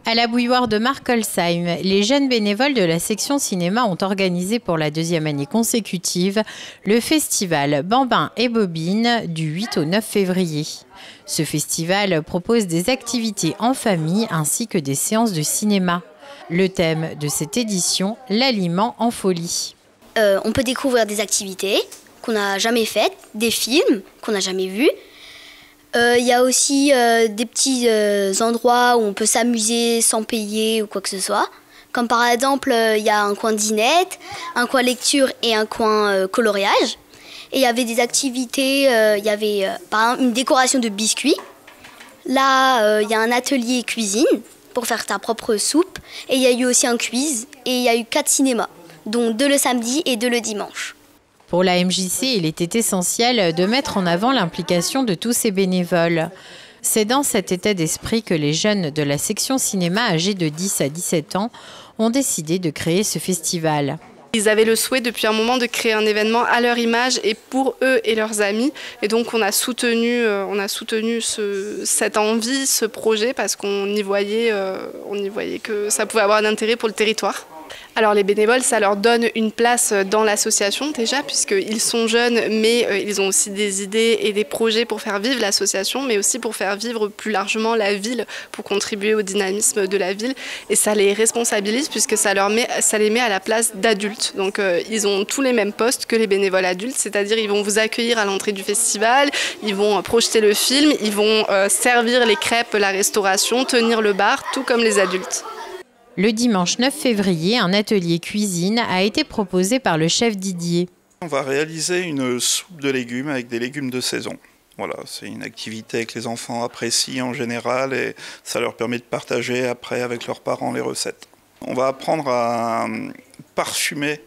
À la bouilloire de Markolsheim, les jeunes bénévoles de la section cinéma ont organisé pour la 2e année consécutive le festival Bambin et Bobine du 8 au 9 février. Ce festival propose des activités en famille ainsi que des séances de cinéma. Le thème de cette édition, l'aliment en folie. On peut découvrir des activités qu'on n'a jamais faites, des films qu'on n'a jamais vus. Il y a aussi des petits endroits où on peut s'amuser sans payer ou quoi que ce soit. Comme par exemple, il y a un coin dinette, un coin lecture et un coin coloriage. Et il y avait des activités, il y avait par exemple une décoration de biscuits. Là, il y a un atelier cuisine pour faire ta propre soupe. Et il y a eu aussi un quiz et il y a eu 4 cinémas, dont 2 le samedi et 2 le dimanche. Pour la MJC, il était essentiel de mettre en avant l'implication de tous ces bénévoles. C'est dans cet état d'esprit que les jeunes de la section cinéma âgés de 10 à 17 ans ont décidé de créer ce festival. Ils avaient le souhait depuis un moment de créer un événement à leur image et pour eux et leurs amis. Et donc on a soutenu cette envie, ce projet, parce qu'on y voyait que ça pouvait avoir un intérêt pour le territoire. Alors les bénévoles, ça leur donne une place dans l'association déjà, puisqu'ils sont jeunes, mais ils ont aussi des idées et des projets pour faire vivre l'association, mais aussi pour faire vivre plus largement la ville, pour contribuer au dynamisme de la ville. Et ça les responsabilise, puisque ça les met à la place d'adultes. Donc ils ont tous les mêmes postes que les bénévoles adultes, c'est-à-dire ils vont vous accueillir à l'entrée du festival, ils vont projeter le film, ils vont servir les crêpes, la restauration, tenir le bar, tout comme les adultes. Le dimanche 9 février, un atelier cuisine a été proposé par le chef Didier. On va réaliser une soupe de légumes avec des légumes de saison. Voilà, c'est une activité que les enfants apprécient en général et ça leur permet de partager après avec leurs parents les recettes. On va apprendre à parfumer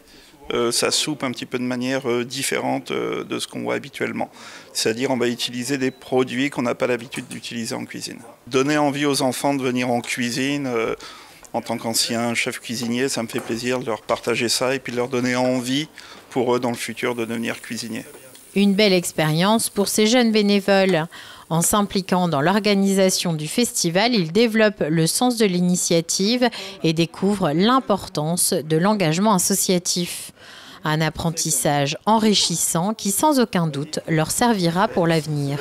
sa soupe un petit peu de manière différente de ce qu'on voit habituellement. C'est-à-dire on va utiliser des produits qu'on n'a pas l'habitude d'utiliser en cuisine. Donner envie aux enfants de venir en cuisine. En tant qu'ancien chef cuisinier, ça me fait plaisir de leur partager ça et puis de leur donner envie pour eux dans le futur de devenir cuisiniers. Une belle expérience pour ces jeunes bénévoles. En s'impliquant dans l'organisation du festival, ils développent le sens de l'initiative et découvrent l'importance de l'engagement associatif. Un apprentissage enrichissant qui, sans aucun doute, leur servira pour l'avenir.